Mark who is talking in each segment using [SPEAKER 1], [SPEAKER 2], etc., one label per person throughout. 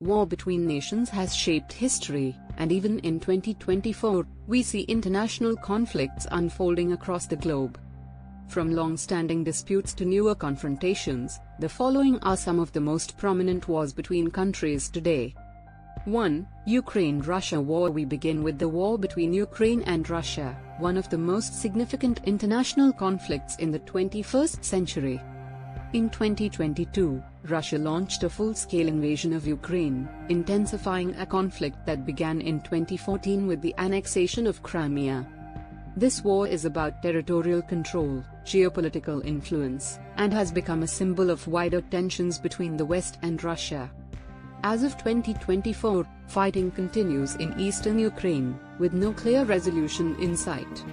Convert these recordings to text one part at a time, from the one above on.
[SPEAKER 1] War between nations has shaped history, and even in 2024, we see international conflicts unfolding across the globe. From long-standing disputes to newer confrontations, the following are some of the most prominent wars between countries today. 1. Ukraine-Russia war. We begin with the war between Ukraine and Russia, one of the most significant international conflicts in the 21st century. In 2022, Russia launched a full-scale invasion of Ukraine, intensifying a conflict that began in 2014 with the annexation of Crimea. This war is about territorial control, geopolitical influence, and has become a symbol of wider tensions between the West and Russia. As of 2024, fighting continues in eastern Ukraine, with no clear resolution in sight.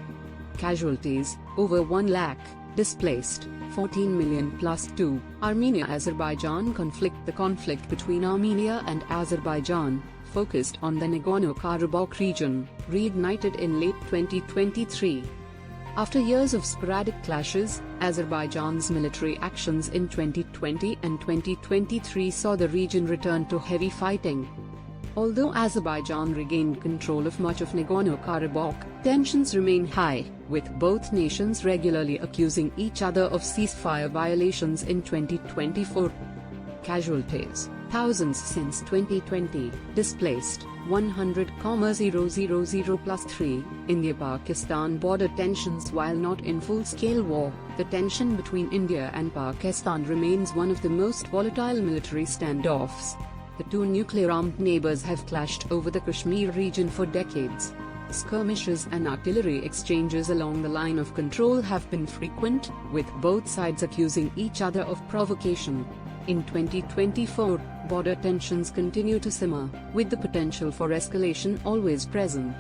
[SPEAKER 1] Casualties: over 1 lakh, displaced, 14 million plus. 2. Armenia-Azerbaijan conflict. The conflict between Armenia and Azerbaijan, focused on the Nagorno-Karabakh region, reignited in late 2023. After years of sporadic clashes, Azerbaijan's military actions in 2020 and 2023 saw the region return to heavy fighting. Although Azerbaijan regained control of much of Nagorno-Karabakh, tensions remain high, with both nations regularly accusing each other of ceasefire violations in 2024. Casualties: thousands since 2020, displaced, 100,000 plus. 3. India-Pakistan border tensions. While not in full-scale war, the tension between India and Pakistan remains one of the most volatile military standoffs. The two nuclear-armed neighbors have clashed over the Kashmir region for decades. Skirmishes and artillery exchanges along the line of control have been frequent, with both sides accusing each other of provocation. In 2024, border tensions continue to simmer, with the potential for escalation always present.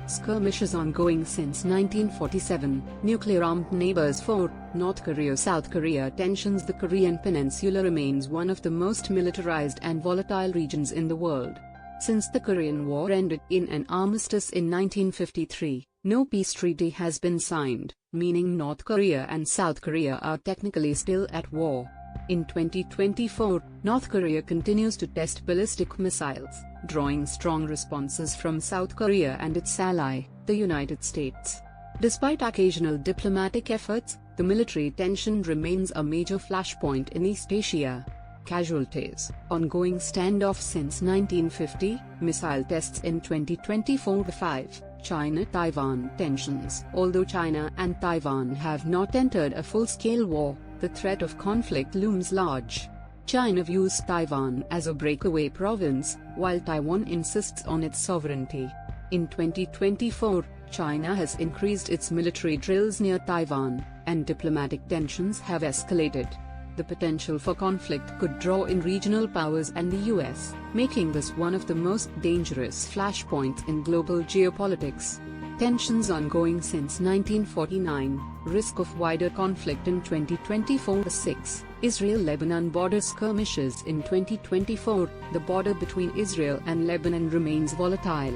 [SPEAKER 1] Skirmishes ongoing since 1947, nuclear-armed neighbors. 4. North Korea-South Korea tensions. The Korean peninsula remains one of the most militarized and volatile regions in the world. Since the Korean War ended in an armistice in 1953, no peace treaty has been signed, meaning North Korea and South Korea are technically still at war. In 2024, North Korea continues to test ballistic missiles, drawing strong responses from South Korea and its ally, the United States. Despite occasional diplomatic efforts, the military tension remains a major flashpoint in East Asia. Casualties: ongoing standoff since 1950, missile tests in 2024. 5. China-Taiwan tensions. Although China and Taiwan have not entered a full-scale war, the threat of conflict looms large. China views Taiwan as a breakaway province, while Taiwan insists on its sovereignty. In 2024, China has increased its military drills near Taiwan, and diplomatic tensions have escalated. The potential for conflict could draw in regional powers and the US, making this one of the most dangerous flashpoints in global geopolitics. Tensions ongoing since 1949, risk of wider conflict in 2024. 6. Israel-Lebanon border skirmishes. In 2024, the border between Israel and Lebanon remains volatile.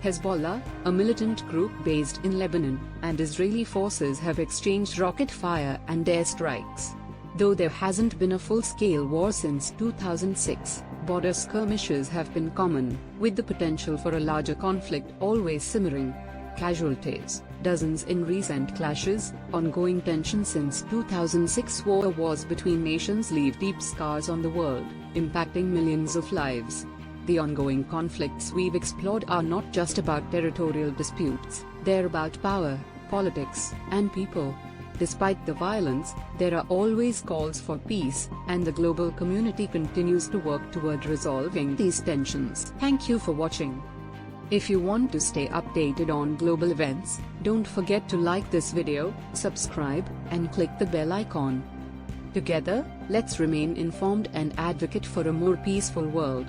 [SPEAKER 1] Hezbollah, a militant group based in Lebanon, and Israeli forces have exchanged rocket fire and airstrikes. Though there hasn't been a full-scale war since 2006, border skirmishes have been common, with the potential for a larger conflict always simmering. Casualties: dozens in recent clashes. Ongoing tension since 2006. Wars between nations leave deep scars on the world, impacting millions of lives. The ongoing conflicts we've explored are not just about territorial disputes, they're about power, politics, and people. Despite the violence, there are always calls for peace, and the global community continues to work toward resolving these tensions. Thank you for watching. If you want to stay updated on global events, don't forget to like this video, subscribe, and click the bell icon. Together, let's remain informed and advocate for a more peaceful world.